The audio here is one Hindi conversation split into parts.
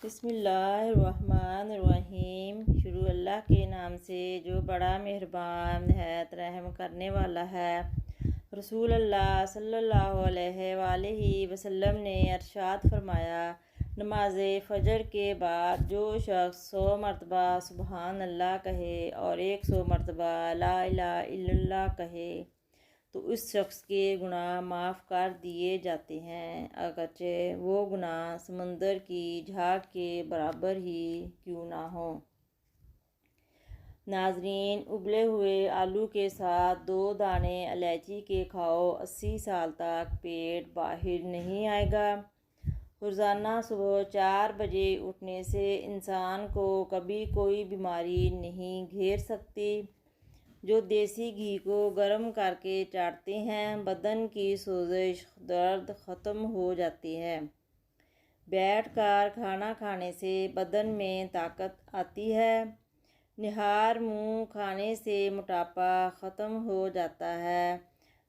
बिस्मिल्लाहिर्रहमानिर्रहीम। शुरू अल्लाह के नाम से जो बड़ा मेहरबान निहायत रहम करने वाला है। रसूल अल्लाह सल्लल्लाहु अलैहि वसल्लम ने अरशाद फरमाया, नमाज फ़जर के बाद जो शख्स 100 मरतबा सुबहान अल्लाह कहे और 100 मरतबा ला इलाहा इल्लल्लाह कहे तो उस शख्स के गुनाह माफ़ कर दिए जाते हैं, अगरचे वो गुनाह समंदर की झाग के बराबर ही क्यों ना हो। नाजरीन, उबले हुए आलू के साथ 2 दाने इलायची के खाओ, 80 साल तक पेट बाहर नहीं आएगा। रोज़ाना सुबह 4 बजे उठने से इंसान को कभी कोई बीमारी नहीं घेर सकती। जो देसी घी को गर्म करके चाटते हैं, बदन की सोजिश दर्द ख़त्म हो जाती है। बैठकर खाना खाने से बदन में ताकत आती है। निहार मुँह खाने से मोटापा ख़त्म हो जाता है।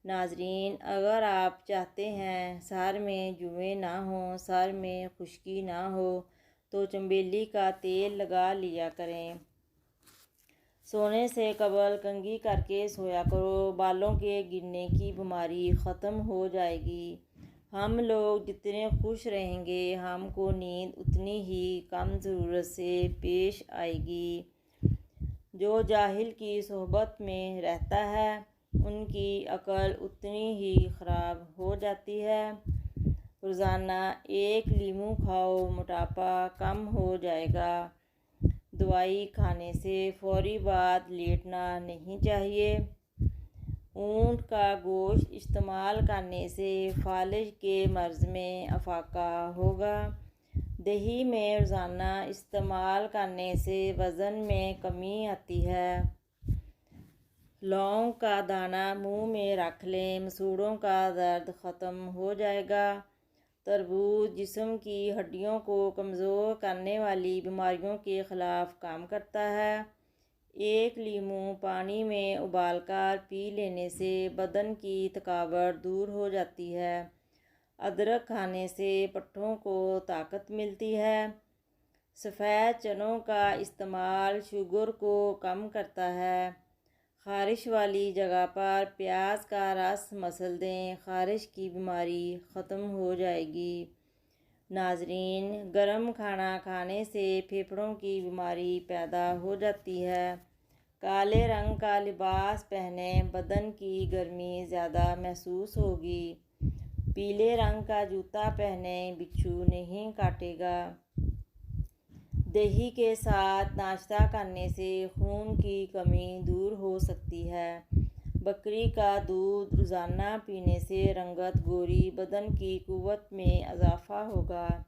नाजरीन, अगर आप चाहते हैं सर में जुएँ ना हो, सर में खुश्की ना हो तो चमेली का तेल लगा लिया करें। सोने से कबल कंघी करके सोया करो, बालों के गिरने की बीमारी ख़त्म हो जाएगी। हम लोग जितने खुश रहेंगे, हमको नींद उतनी ही कम ज़रूरत से पेश आएगी। जो जाहिल की सोहबत में रहता है, उनकी अकल उतनी ही ख़राब हो जाती है। रोज़ाना 1 लीमू खाओ, मोटापा कम हो जाएगा। दवाई खाने से फ़ौरी बाद लेटना नहीं चाहिए। ऊँट का गोश्त इस्तेमाल करने से फालिज के मर्ज़ में अफाका होगा। दही में रोज़ाना इस्तेमाल करने से वज़न में कमी आती है। लौंग का दाना मुंह में रख लें, मसूड़ों का दर्द ख़त्म हो जाएगा। तरबूज जिस्म की हड्डियों को कमज़ोर करने वाली बीमारियों के ख़िलाफ़ काम करता है। 1 लीमू पानी में उबालकर पी लेने से बदन की थकावट दूर हो जाती है। अदरक खाने से पट्ठों को ताकत मिलती है। सफ़ेद चनों का इस्तेमाल शुगर को कम करता है। ख़ारिश वाली जगह पर प्याज का रस मसल दें, ख़ारिश की बीमारी ख़त्म हो जाएगी। नाजरीन, गर्म खाना खाने से फेफड़ों की बीमारी पैदा हो जाती है। काले रंग का लिबास पहने, बदन की गर्मी ज़्यादा महसूस होगी। पीले रंग का जूता पहने, बिच्छू नहीं काटेगा। दही के साथ नाश्ता करने से खून की कमी दूर हो सकती है। बकरी का दूध रोज़ाना पीने से रंगत गोरी, बदन की कुव्वत में इजाफ़ा होगा।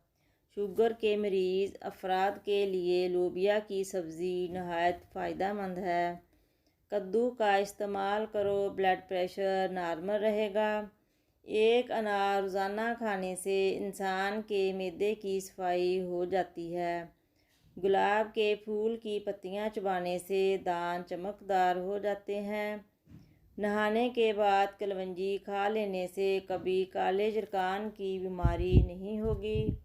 शुगर के मरीज़ अफराद के लिए लोबिया की सब्ज़ी नहायत फ़ायदेमंद है। कद्दू का इस्तेमाल करो, ब्लड प्रेशर नॉर्मल रहेगा। 1 अनार रोज़ाना खाने से इंसान के मैदे की सफाई हो जाती है। गुलाब के फूल की पत्तियां चबाने से दांत चमकदार हो जाते हैं। नहाने के बाद कलवंजी खा लेने से कभी काले जरकान की बीमारी नहीं होगी।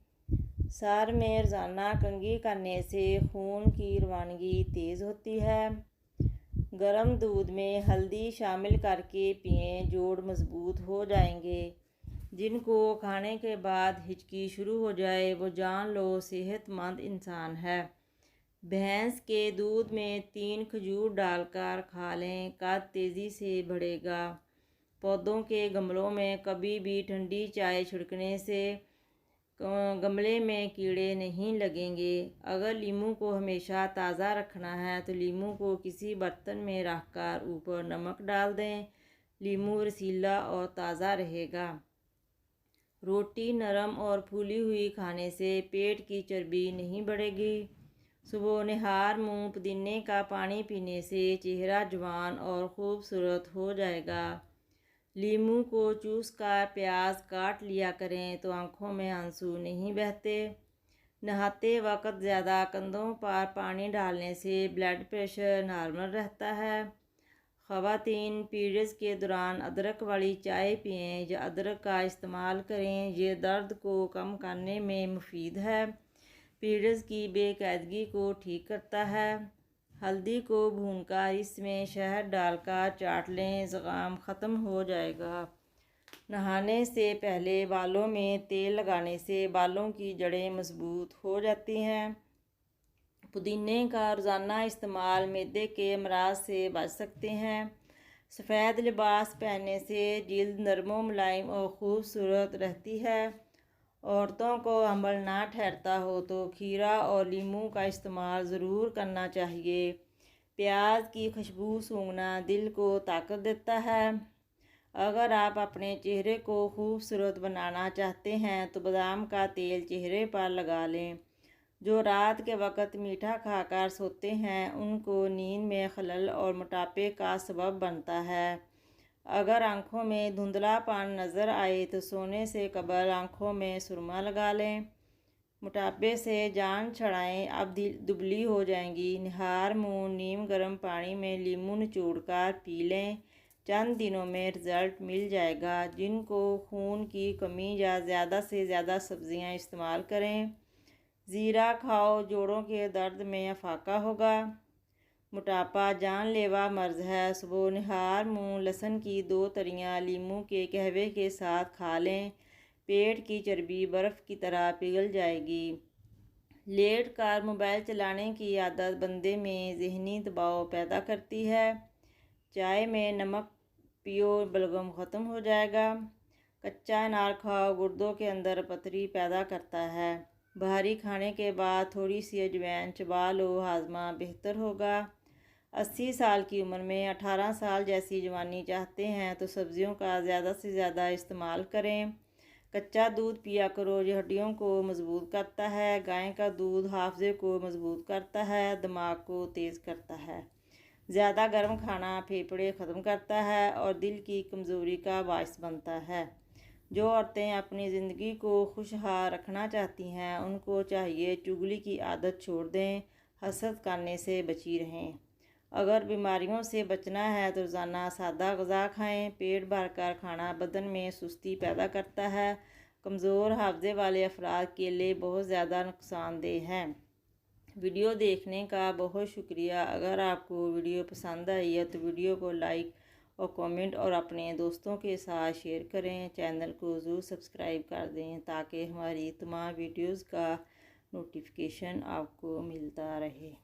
सर में रोज़ाना कंघी करने से खून की रवानगी तेज़ होती है। गर्म दूध में हल्दी शामिल करके पिएं, जोड़ मज़बूत हो जाएंगे। जिनको खाने के बाद हिचकी शुरू हो जाए, वो जान लो सेहतमंद इंसान है। भैंस के दूध में 3 खजूर डालकर खा लें, कद तेज़ी से बढ़ेगा। पौधों के गमलों में कभी भी ठंडी चाय छिड़कने से गमले में कीड़े नहीं लगेंगे। अगर लीमू को हमेशा ताज़ा रखना है तो लीमू को किसी बर्तन में रखकर ऊपर नमक डाल दें। लीमू रसीला और ताज़ा रहेगा। रोटी नरम और फूली हुई खाने से पेट की चर्बी नहीं बढ़ेगी। सुबह निहार मुँह पुदीने का पानी पीने से चेहरा जवान और खूबसूरत हो जाएगा। लीमू को चूस कर प्याज काट लिया करें तो आँखों में आंसू नहीं बहते। नहाते वक्त ज़्यादा कंधों पर पानी डालने से ब्लड प्रेशर नॉर्मल रहता है। ख़वातीन पीरियड्स के दौरान अदरक वाली चाय पिएं या अदरक का इस्तेमाल करें, ये दर्द को कम करने में मुफीद है। पीरियड्स की बेकायदगी को ठीक करता है। हल्दी को भूनकर इसमें शहद डालकर चाट लें, ज़ुकाम ख़त्म हो जाएगा। नहाने से पहले बालों में तेल लगाने से बालों की जड़ें मजबूत हो जाती हैं। पुदीने का रोज़ाना इस्तेमाल मैदे के अमराज से बच सकते हैं। सफ़ेद लिबास पहनने से जिल्द नरम मुलायम और ख़ूबसूरत रहती है। औरतों को हम्बल ना ठहरता हो तो खीरा और लीमू का इस्तेमाल ज़रूर करना चाहिए। प्याज की खुशबू सूंघना दिल को ताकत देता है। अगर आप अपने चेहरे को खूबसूरत बनाना चाहते हैं तो बादाम का तेल चेहरे पर लगा लें। जो रात के वक्त मीठा खाकर सोते हैं उनको नींद में खलल और मोटापे का सबब बनता है। अगर आंखों में धुंधलापन नज़र आए तो सोने से कबल आंखों में सुरमा लगा लें। मोटापे से जान छुड़ाएं, अब दुबली हो जाएंगी। निहार मुंह नीम गर्म पानी में लीमू निचोड़कर पी लें, चंद दिनों में रिज़ल्ट मिल जाएगा। जिनको खून की कमी या ज़्यादा से ज़्यादा सब्ज़ियां इस्तेमाल करें। ज़ीरा खाओ, जोड़ों के दर्द में अफाका होगा। मोटापा जानलेवा मर्ज़ है। सुबह निहार मुंह लहसुन की 2 तरियां लीमू के कहवे के साथ खा लें, पेट की चर्बी बर्फ़ की तरह पिघल जाएगी। लेट कर मोबाइल चलाने की आदत बंदे में ज़हनी दबाव पैदा करती है। चाय में नमक पियो, बलगम ख़त्म हो जाएगा। कच्चा अनार खाओ, गुर्दों के अंदर पथरी पैदा करता है। भारी खाने के बाद थोड़ी सी अजवाइन चबा लो, हाजमा बेहतर होगा। 80 साल की उम्र में 18 साल जैसी जवानी चाहते हैं तो सब्जियों का ज़्यादा से ज़्यादा इस्तेमाल करें। कच्चा दूध पिया करो, ये हड्डियों को मजबूत करता है। गाय का दूध हाफजे को मजबूत करता है, दिमाग को तेज़ करता है। ज़्यादा गर्म खाना फेफड़े ख़त्म करता है और दिल की कमज़ोरी का बायस बनता है। जो औरतें अपनी ज़िंदगी को खुशहाल रखना चाहती हैं उनको चाहिए चुगली की आदत छोड़ दें, हसद करने से बची रहें। अगर बीमारियों से बचना है तो रोज़ाना सादा ग़िज़ा खाएं। पेट भर कर खाना बदन में सुस्ती पैदा करता है। कमज़ोर हाफ़ज़े वाले अफराद के लिए बहुत ज़्यादा नुकसानदेह हैं। वीडियो देखने का बहुत शुक्रिया। अगर आपको वीडियो पसंद आई है तो वीडियो को लाइक और कमेंट और अपने दोस्तों के साथ शेयर करें। चैनल को ज़रूर सब्सक्राइब कर दें ताकि हमारी तमाम वीडियोज़ का नोटिफिकेशन आपको मिलता रहे।